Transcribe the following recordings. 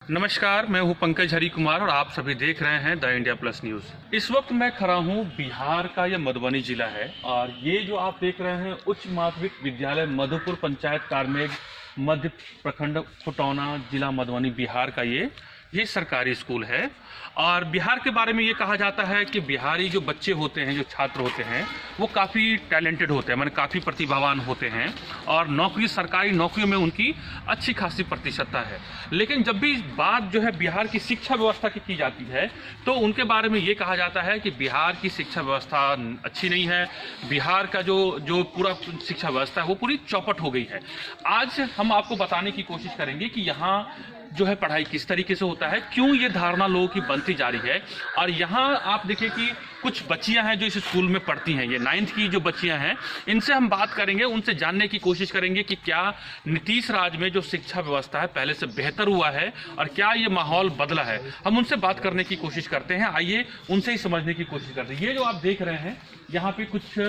नमस्कार, मैं हूं पंकज हरी कुमार और आप सभी देख रहे हैं द इंडिया प्लस न्यूज़। इस वक्त मैं खड़ा हूं बिहार का, यह मधुबनी जिला है और ये जो आप देख रहे हैं उच्च माध्यमिक विद्यालय मधुपुर पंचायत कारमेघ मध्य प्रखंड फुटौना जिला मधुबनी बिहार का ये सरकारी स्कूल है। और बिहार के बारे में ये कहा जाता है कि बिहारी जो बच्चे होते हैं, जो छात्र होते हैं, वो काफ़ी टैलेंटेड होते हैं, माने काफ़ी प्रतिभावान होते हैं और सरकारी नौकरियों में उनकी अच्छी खासी प्रतिशतता है। लेकिन जब भी बात जो है बिहार की शिक्षा व्यवस्था की जाती है तो उनके बारे में ये कहा जाता है कि बिहार की शिक्षा व्यवस्था अच्छी नहीं है। बिहार का जो पूरा शिक्षा व्यवस्था है वो पूरी चौपट हो गई है। आज हम आपको बताने की कोशिश करेंगे कि यहाँ जो है पढ़ाई किस तरीके से होता है, क्यों ये धारणा लोगों की बनती जा रही है। और यहाँ आप देखिए कि कुछ बच्चियां हैं जो इस स्कूल में पढ़ती हैं, ये 9th की जो बच्चियां हैं, इनसे हम बात करेंगे, उनसे जानने की कोशिश करेंगे कि क्या नीतीश राज में जो शिक्षा व्यवस्था है पहले से बेहतर हुआ है और क्या ये माहौल बदला है। हम उनसे बात करने की कोशिश करते हैं, आइए उनसे ही समझने की कोशिश करते हैं। ये जो आप देख रहे हैं यहाँ पे कुछ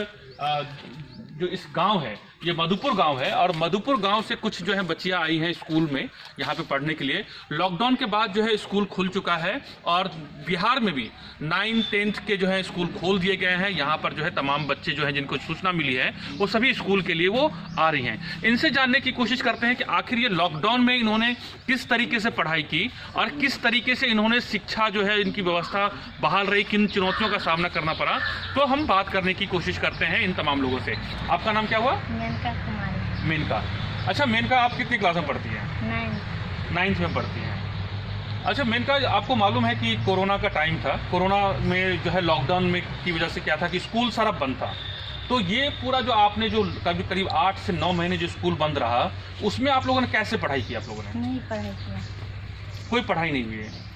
जो इस गांव है, ये मधुपुर गांव है और मधुपुर गांव से कुछ जो है बच्चियां आई हैं स्कूल में यहाँ पे पढ़ने के लिए। लॉकडाउन के बाद जो है स्कूल खुल चुका है और बिहार में भी 9th 10th के जो है स्कूल खोल दिए गए हैं। यहाँ पर जो है तमाम बच्चे जो हैं जिनको सूचना मिली है वो सभी स्कूल के लिए वो आ रही हैं। इनसे जानने की कोशिश करते हैं कि आखिर ये लॉकडाउन में इन्होंने किस तरीके से पढ़ाई की और किस तरीके से इन्होंने शिक्षा जो है इनकी व्यवस्था बहाल रही, किन चुनौतियों का सामना करना पड़ा। तो हम बात करने की कोशिश करते हैं इन तमाम लोगों से। आपका नाम क्या हुआ? मेनका कुमारी। मेनका। अच्छा मेनका, आप कितनी क्लास में पढ़ती हैं? 9th में पढ़ती हैं। अच्छा मेनका, आपको मालूम है कि कोरोना का टाइम था, कोरोना में जो है लॉकडाउन में की वजह से क्या था कि स्कूल सारा बंद था। तो ये पूरा जो आपने जो करीब 8 से 9 महीने जो स्कूल बंद रहा, उसमें आप लोगों ने कैसे पढ़ाई की? आप लोगों ने नहीं पढ़ाई किया, कोई पढ़ाई नहीं हुई है।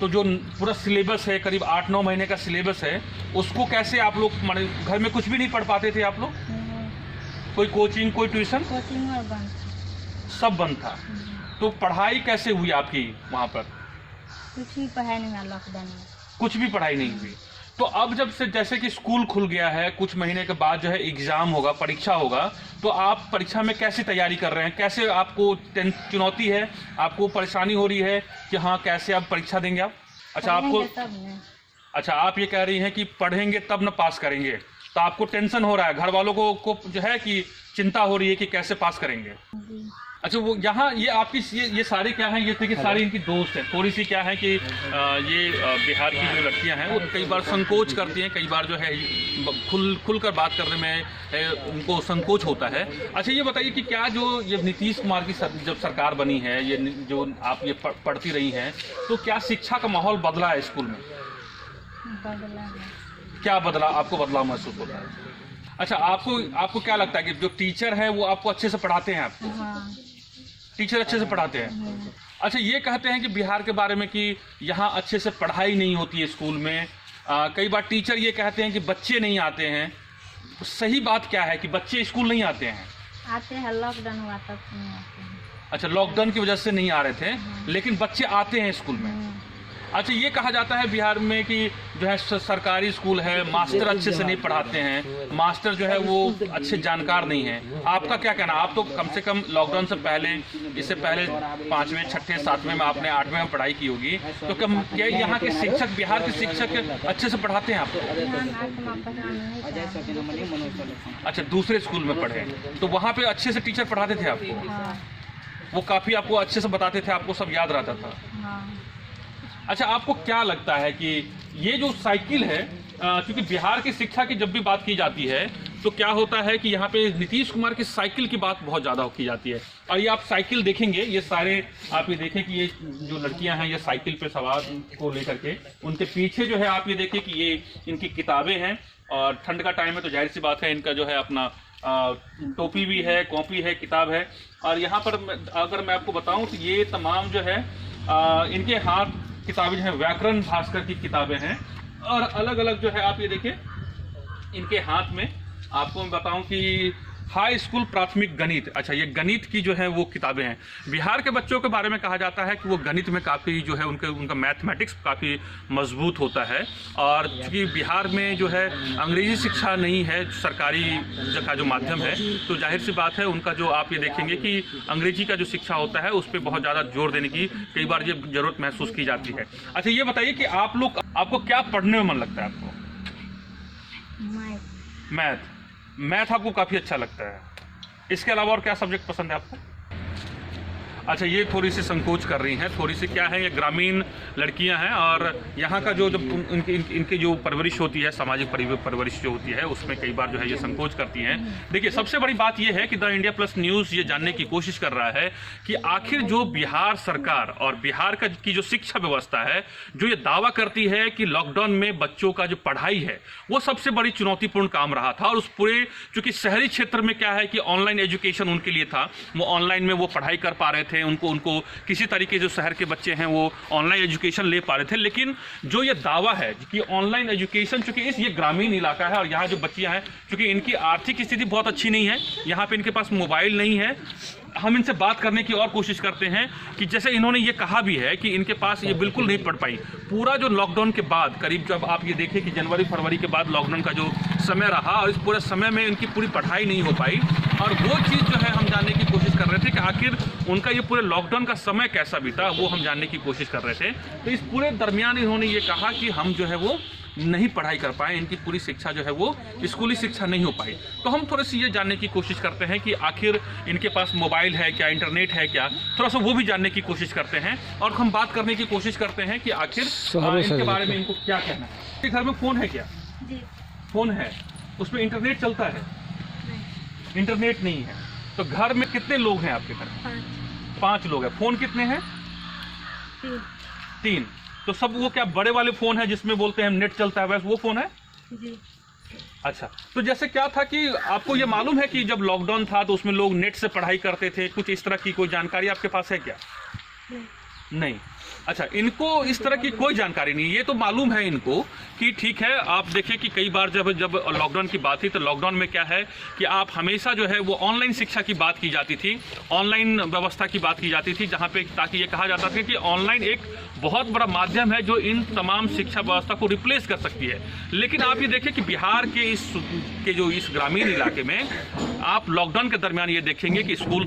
तो जो पूरा सिलेबस है, करीब 8-9 महीने का सिलेबस है, उसको कैसे आप लोग, माने घर में कुछ भी नहीं पढ़ पाते थे आप लोग? कोई कोचिंग, कोई ट्यूशन? कोचिंग और बंद था, सब बंद था। तो पढ़ाई कैसे हुई आपकी वहाँ पर? कुछ भी पढ़ाई नहीं हुआ लॉकडाउन में, कुछ भी पढ़ाई नहीं हुई। तो अब जब से जैसे कि स्कूल खुल गया है, कुछ महीने के बाद जो है एग्जाम होगा, परीक्षा होगा, तो आप परीक्षा में कैसे तैयारी कर रहे हैं? कैसे आपको चुनौती है, आपको परेशानी हो रही है कि हाँ कैसे आप परीक्षा देंगे आप? अच्छा आपको, अच्छा आप ये कह रही हैं कि पढ़ेंगे तब न पास करेंगे, तो आपको टेंशन हो रहा है, घर वालों को जो है कि चिंता हो रही है कि कैसे पास करेंगे। अच्छा वो यहाँ ये आपकी ये सारे क्या हैं? ये थे कि सारी इनकी दोस्त हैं। थोड़ी सी क्या है कि ये बिहार की जो लड़कियां हैं वो कई बार संकोच करती हैं, कई बार जो है खुलकर बात करने में उनको संकोच होता है। अच्छा ये बताइए कि क्या जो ये नीतीश कुमार की जब सरकार बनी है, ये जो आप ये पढ़ती रही हैं, तो क्या शिक्षा का माहौल बदला है स्कूल में? बदला है। क्या बदला, आपको बदलाव महसूस होता है? अच्छा आपको क्या लगता है कि जो टीचर है वो आपको अच्छे से पढ़ाते हैं? आपको हाँ। टीचर अच्छे से पढ़ाते हैं? अच्छा ये कहते हैं कि बिहार के बारे में कि यहाँ अच्छे से पढ़ाई नहीं होती है स्कूल में। कई बार टीचर ये कहते हैं कि बच्चे नहीं आते हैं। सही बात क्या है कि बच्चे स्कूल नहीं आते हैं? आते हैं, लॉकडाउन हुआ तब नहीं आते हैं। अच्छा लॉकडाउन की वजह से नहीं आ रहे थे, लेकिन बच्चे आते हैं स्कूल में। अच्छा ये कहा जाता है बिहार में कि जो है सरकारी स्कूल है, मास्टर अच्छे से नहीं पढ़ाते हैं, मास्टर जो है वो अच्छे जानकार नहीं है। आपका क्या कहना? आप तो कम से कम लॉकडाउन से पहले, इससे पहले 5वें 6ठे 7वें में आपने 8वें में पढ़ाई की होगी, तो क्या यहाँ के शिक्षक, बिहार के शिक्षक अच्छे से पढ़ाते हैं आपको? अच्छा दूसरे स्कूल में पढ़े, तो वहाँ पे अच्छे से टीचर पढ़ाते थे आपको? वो काफ़ी आपको अच्छे से बताते थे, आपको सब याद रहता था? अच्छा आपको क्या लगता है कि ये जो साइकिल है, क्योंकि बिहार की शिक्षा की जब भी बात की जाती है तो क्या होता है कि यहाँ पे नीतीश कुमार की साइकिल की बात बहुत ज़्यादा की जाती है। और ये आप साइकिल देखेंगे, ये सारे आप ये देखें कि ये जो लड़कियां हैं ये साइकिल पे सवार को लेकर के, उनके पीछे जो है आप ये देखें कि ये इनकी किताबें हैं और ठंड का टाइम है तो जाहिर सी बात है इनका जो है अपना टोपी भी है, कॉपी है, किताब है। और यहाँ पर अगर मैं आपको बताऊँ तो ये तमाम जो है इनके हाथ किताबें हैं, व्याकरण भास्कर की किताबें हैं और अलग अलग जो है आप ये देखिए इनके हाथ में। आपको मैं बताऊं कि हाई स्कूल प्राथमिक गणित। अच्छा, ये गणित की जो है वो किताबें हैं। बिहार के बच्चों के बारे में कहा जाता है कि वो गणित में काफ़ी जो है उनका मैथमेटिक्स काफ़ी मजबूत होता है। और चूँकि बिहार में जो है अंग्रेजी शिक्षा नहीं है सरकारी का जो माध्यम है, तो जाहिर सी बात है उनका जो आप ये देखेंगे कि अंग्रेजी का जो शिक्षा होता है उस पर बहुत ज़्यादा जोर देने की कई बार ये ज़रूरत महसूस की जाती है। अच्छा, ये बताइए कि आपको क्या पढ़ने में मन लगता है? आपको मैथ आपको काफ़ी अच्छा लगता है। इसके अलावा और क्या सब्जेक्ट पसंद है आपको? अच्छा, ये थोड़ी सी संकोच कर रही हैं, थोड़ी सी क्या है, ये ग्रामीण लड़कियां हैं और यहाँ का जो इनकी जो परवरिश होती है, सामाजिक परवरिश जो होती है, उसमें कई बार जो है ये संकोच करती हैं। देखिए, सबसे बड़ी बात ये है कि द इंडिया प्लस न्यूज़ ये जानने की कोशिश कर रहा है कि आखिर जो बिहार सरकार और बिहार की जो शिक्षा व्यवस्था है, जो ये दावा करती है कि लॉकडाउन में बच्चों का जो पढ़ाई है वो सबसे बड़ी चुनौतीपूर्ण काम रहा था, और उस पूरे चूँकि शहरी क्षेत्र में क्या है कि ऑनलाइन एजुकेशन उनके लिए था, वो ऑनलाइन में वो पढ़ाई कर पा रहे थे, उनको किसी तरीके जो शहर के बच्चे हैं वो ऑनलाइन एजुकेशन ले पा रहे थे। लेकिन जो ये दावा है कि ऑनलाइन एजुकेशन, चूंकि ये ग्रामीण इलाका है और यहाँ जो बच्चियां हैं चूंकि इनकी आर्थिक स्थिति बहुत अच्छी नहीं है, यहाँ पे इनके पास मोबाइल नहीं है। हम इनसे बात करने की और कोशिश करते हैं कि जैसे इन्होंने ये कहा भी है कि इनके पास ये बिल्कुल नहीं पढ़ पाई। पूरा जो लॉकडाउन के बाद करीब जब आप ये देखें कि जनवरी फरवरी के बाद लॉकडाउन का जो समय रहा और इस पूरे समय में इनकी पूरी पढ़ाई नहीं हो पाई, और वो चीज़ जो है हम जानने की कोशिश कर रहे थे कि आखिर उनका ये पूरे लॉकडाउन का समय कैसा बीता, वो हम जानने की कोशिश कर रहे थे। तो इस पूरे दरमियान इन्होंने ये कहा कि हम जो है वो नहीं पढ़ाई कर पाए, इनकी पूरी शिक्षा जो है वो स्कूली शिक्षा नहीं हो पाई। तो हम थोड़ी सी ये जानने की कोशिश करते हैं कि आखिर इनके पास मोबाइल है क्या, इंटरनेट है क्या, थोड़ा सा वो भी जानने की कोशिश करते हैं और हम बात करने की कोशिश करते हैं कि आखिर इनके बारे में इनको क्या कहना है। आपके घर में फ़ोन है क्या? जी। फ़ोन है, उसमें इंटरनेट चलता है? नहीं। इंटरनेट नहीं है। तो घर में कितने लोग हैं आपके घर में? 5 लोग हैं। फ़ोन कितने हैं? 3। तो सब वो क्या बड़े वाले फ़ोन है जिसमें बोलते हैं नेट चलता है, वैसे वो फ़ोन है? जी। अच्छा, तो जैसे क्या था कि आपको ये मालूम है कि जब लॉकडाउन था तो उसमें लोग नेट से पढ़ाई करते थे, कुछ इस तरह की कोई जानकारी आपके पास है क्या? नहीं। अच्छा, इनको इस तरह की कोई जानकारी नहीं। ये तो मालूम है इनको कि ठीक है, आप देखें कि कई बार जब लॉकडाउन की बात थी तो लॉकडाउन में क्या है कि आप हमेशा जो है वो ऑनलाइन शिक्षा की बात की जाती थी, ऑनलाइन व्यवस्था की बात की जाती थी, जहाँ पे ताकि ये कहा जाता था कि ऑनलाइन एक बहुत बड़ा माध्यम है जो इन तमाम शिक्षा व्यवस्था को रिप्लेस कर सकती है। लेकिन आप ये देखें कि बिहार के इस ग्रामीण इलाके में आप लॉकडाउन के दरमियान ये देखेंगे कि स्कूल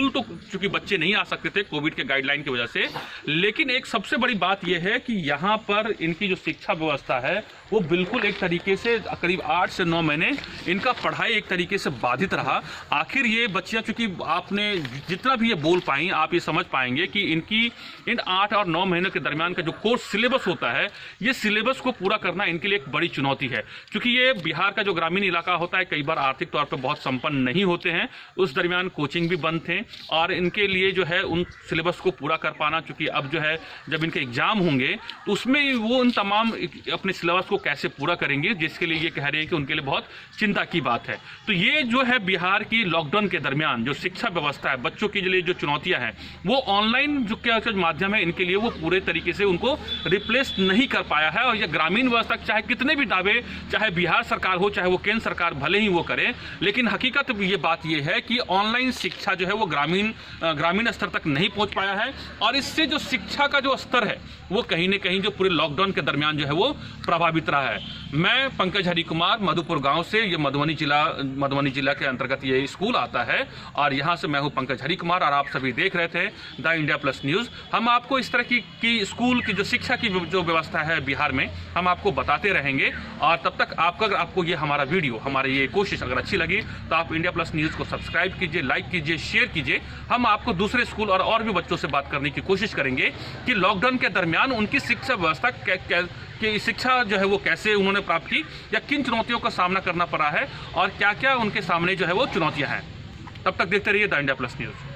तो चूंकि बच्चे नहीं आ सकते थे कोविड के गाइडलाइन की वजह से, लेकिन एक सबसे बड़ी बात यह है कि यहाँ पर इनकी जो शिक्षा व्यवस्था है वो बिल्कुल एक तरीके से करीब 8 से 9 महीने इनका पढ़ाई एक तरीके से बाधित रहा। आखिर ये बच्चियाँ चूंकि आपने जितना भी ये बोल पाई, आप ये समझ पाएंगे कि इन 8 और 9 महीनों के दरमियान का जो कोर्स सिलेबस होता है, ये सिलेबस को पूरा करना इनके लिए एक बड़ी चुनौती है। क्योंकि ये बिहार का जो ग्रामीण इलाका होता है कई बार आर्थिक तौर पर बहुत संपन्न नहीं होते हैं, उस दरमियान कोचिंग भी बंद थे और इनके लिए जो है उन सिलेबस को पूरा कर पाना, चूँकि अब जो है जब इनके एग्जाम होंगे तो उसमें वो उन तमाम अपने सिलेबस को कैसे पूरा करेंगे, जिसके लिए ये कह रहे हैं कि उनके लिए बहुत चिंता की बात है। तो ये जो है बिहार की लॉकडाउन के दरमियान जो शिक्षा व्यवस्था है, बच्चों के लिए जो चुनौतियां हैं, वो ऑनलाइन जो क्या माध्यम है इनके लिए वो पूरे तरीके से उनको रिप्लेस नहीं कर पाया है। और ये ग्रामीण व्यवस्था चाहे कितने भी दावे, चाहे बिहार सरकार हो चाहे वो केंद्र सरकार भले ही वो करे, लेकिन हकीकत ये बात ये है कि ऑनलाइन शिक्षा जो है वो ग्रामीण स्तर तक नहीं पहुंच पाया है और इससे जो शिक्षा का जो स्तर है वो कहीं ना कहीं जो पूरे लॉकडाउन के दरमियान जो है वो प्रभावित रहा है। मैं पंकज हरिकुमार मधुपुर गांव से, ये मधुबनी जिला के अंतर्गत ये स्कूल आता है और यहाँ से मैं हूँ पंकज हरिकुमार और आप सभी देख रहे थे द इंडिया प्लस न्यूज़। हम आपको इस तरह की स्कूल की जो शिक्षा की जो व्यवस्था है बिहार में हम आपको बताते रहेंगे। और तब तक आपको ये हमारा वीडियो, हमारी ये कोशिश अगर अच्छी लगी तो आप इंडिया प्लस न्यूज़ को सब्सक्राइब कीजिए, लाइक कीजिए, शेयर कीजिए। हम आपको दूसरे स्कूल और भी बच्चों से बात करने की कोशिश करेंगे कि लॉकडाउन के दरमियान उनकी शिक्षा व्यवस्था कि शिक्षा जो है वो कैसे उन्होंने प्राप्त की या किन चुनौतियों का सामना करना पड़ा है और क्या क्या उनके सामने जो है वो चुनौतियां हैं। तब तक देखते रहिए द इंडिया प्लस न्यूज़।